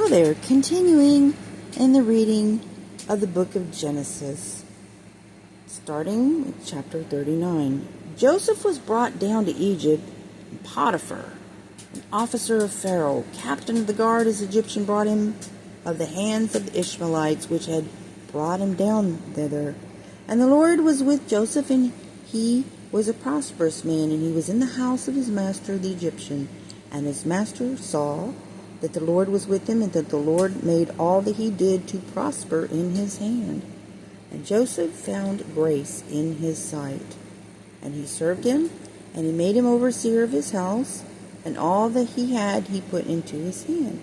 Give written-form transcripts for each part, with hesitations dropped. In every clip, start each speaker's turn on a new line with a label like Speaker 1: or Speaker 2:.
Speaker 1: Hello there, continuing in the reading of the book of Genesis, starting with chapter 39. Joseph was brought down to Egypt, and Potiphar, an officer of Pharaoh, captain of the guard, as Egyptian, brought him of the hands of the Ishmaelites, which had brought him down thither. And the Lord was with Joseph, and he was a prosperous man, and he was in the house of his master the Egyptian. And his master saw that the Lord was with him, and that the Lord made all that he did to prosper in his hand. And Joseph found grace in his sight. And he served him, and he made him overseer of his house, and all that he had he put into his hand.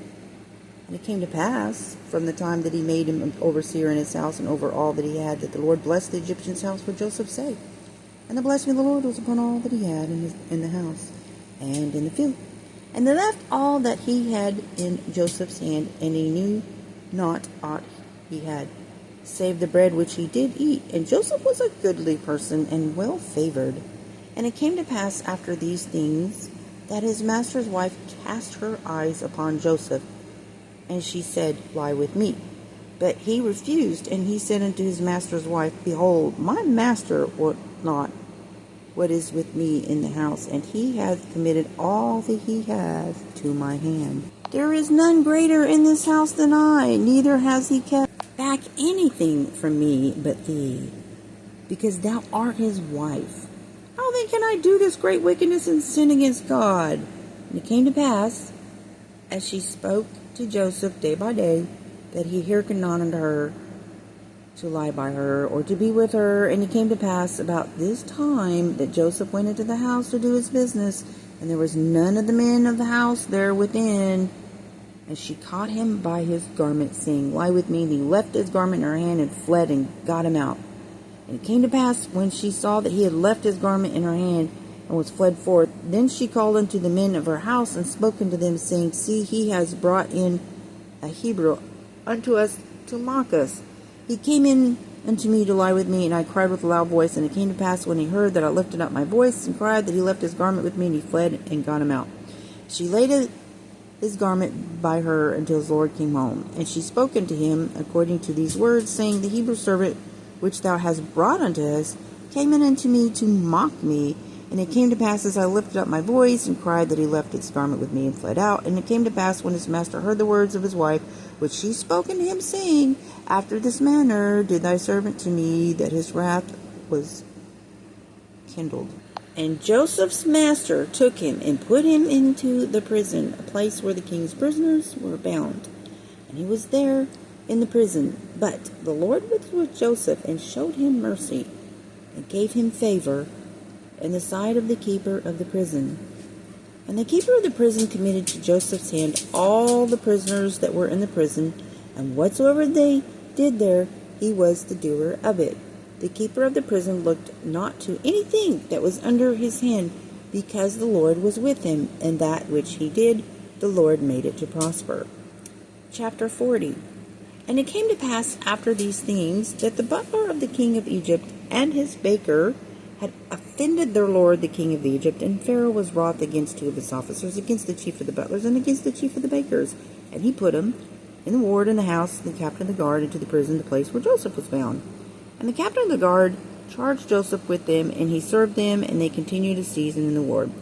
Speaker 1: And it came to pass, from the time that he made him an overseer in his house and over all that he had, that the Lord blessed the Egyptian's house for Joseph's sake. And the blessing of the Lord was upon all that he had in the house and in the field. And they left all that he had in Joseph's hand, and he knew not aught he had, save the bread which he did eat. And Joseph was a goodly person, and well favored. And it came to pass after these things, that his master's wife cast her eyes upon Joseph, and she said, Lie with me. But he refused, and he said unto his master's wife, Behold, my master would not what is with me in the house, and he hath committed all that he hath to my hand. There is none greater in this house than I, neither has he kept back anything from me but thee, because thou art his wife. How then can I do this great wickedness and sin against God? And it came to pass, as she spoke to Joseph day by day, that he hearkened not unto her, to lie by her, or to be with her. And it came to pass about this time that Joseph went into the house to do his business, and there was none of the men of the house there within. And she caught him by his garment, saying, Lie with me. And he left his garment in her hand, and fled, and got him out. And it came to pass, when she saw that he had left his garment in her hand, and was fled forth, then she called unto the men of her house, and spoke unto them, saying, See, he has brought in a Hebrew unto us to mock us. He came in unto me to lie with me, and I cried with a loud voice. And it came to pass, when he heard that I lifted up my voice and cried, that he left his garment with me, and he fled and got him out. She laid his garment by her until his Lord came home. And she spoke unto him according to these words, saying, The Hebrew servant which thou hast brought unto us came in unto me to mock me. And it came to pass, as I lifted up my voice and cried, that he left his garment with me and fled out. And it came to pass, when his master heard the words of his wife, which she spoke unto him, saying, After this manner did thy servant to me, that his wrath was kindled. And Joseph's master took him and put him into the prison, a place where the king's prisoners were bound. And he was there in the prison. But the Lord was with Joseph, and showed him mercy, and gave him favor in the sight of the keeper of the prison. And the keeper of the prison committed to Joseph's hand all the prisoners that were in the prison, and whatsoever they did there, he was the doer of it. The keeper of the prison looked not to anything that was under his hand, because the Lord was with him, and that which he did, the Lord made it to prosper. Chapter 40. And it came to pass after these things, that the butler of the king of Egypt and his baker had offended their lord the king of Egypt, and Pharaoh was wroth against two of his officers, against the chief of the butlers, and against the chief of the bakers. And he put them in the ward in the house, the captain of the guard, into the prison, the place where Joseph was bound. And the captain of the guard charged Joseph with them, and he served them, and they continued a season in the ward.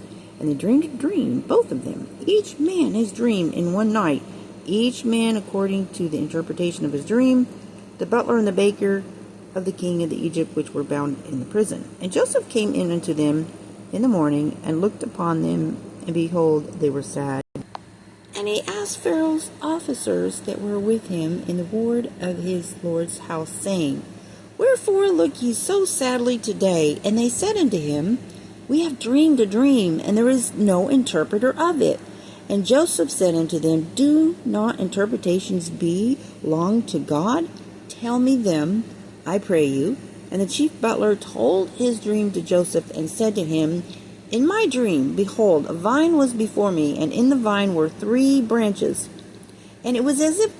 Speaker 1: And they dreamed a dream, both of them, each man his dream in one night, each man according to the interpretation of his dream, the butler and the baker of the king of the Egypt, which were bound in the prison. And Joseph came in unto them in the morning, and looked upon them, and behold, they were sad. And he asked Pharaoh's officers that were with him in the ward of his lord's house, saying, Wherefore look ye so sadly today? And they said unto him, We have dreamed a dream, and there is no interpreter of it. And Joseph said unto them, Do not interpretations belong to God? Tell me them, I pray you. And the chief butler told his dream to Joseph, and said to him, In my dream, behold, a vine was before me, and in the vine were 3 branches. And it was as if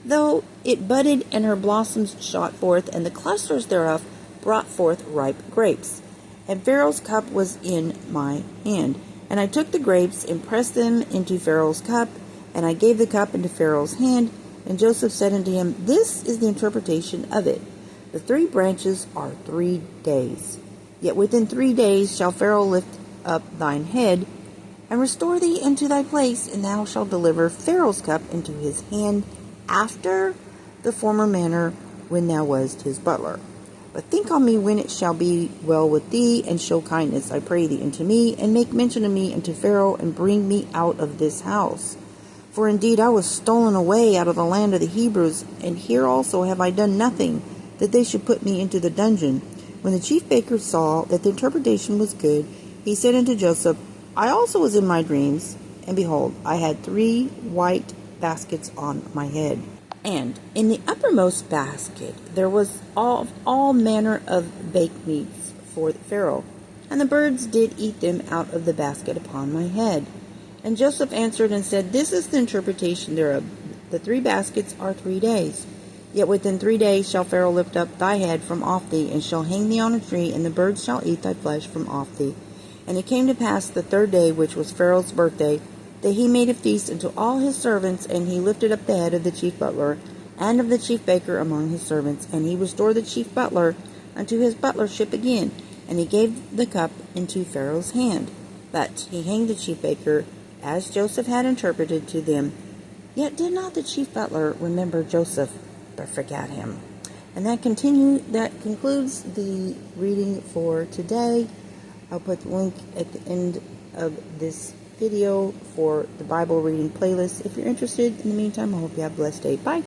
Speaker 1: though it budded, and her blossoms shot forth, and the clusters thereof brought forth ripe grapes. And Pharaoh's cup was in my hand. And I took the grapes, and pressed them into Pharaoh's cup, And I gave the cup into Pharaoh's hand, and Joseph said unto him, This is the interpretation of it. The 3 branches are 3 days. Yet within 3 days shall Pharaoh lift up thine head, and restore thee into thy place, and thou shalt deliver Pharaoh's cup into his hand after the former manner when thou wast his butler. But think on me when it shall be well with thee, and show kindness, I pray thee, unto me, and make mention of me unto Pharaoh, and bring me out of this house. For indeed I was stolen away out of the land of the Hebrews, and here also have I done nothing, that they should put me into the dungeon. When the chief baker saw that the interpretation was good, he said unto Joseph, I also was in my dreams, and behold, I had 3 white baskets on my head. And in the uppermost basket there was all manner of baked meats for Pharaoh, and the birds did eat them out of the basket upon my head. And Joseph answered and said, This is the interpretation thereof. The 3 baskets are 3 days. Yet within 3 days shall Pharaoh lift up thy head from off thee, and shall hang thee on a tree, and the birds shall eat thy flesh from off thee. And it came to pass the 3rd day, which was Pharaoh's birthday, that he made a feast unto all his servants, and he lifted up the head of the chief butler, and of the chief baker among his servants, and he restored the chief butler unto his butlership again, and he gave the cup into Pharaoh's hand. But he hanged the chief baker, as Joseph had interpreted to them. Yet did not the chief butler remember Joseph, but forgot him. And that concludes the reading for today. I'll put the link at the end of this video for the Bible reading playlist if you're interested. In the meantime, I hope you have a blessed day. Bye.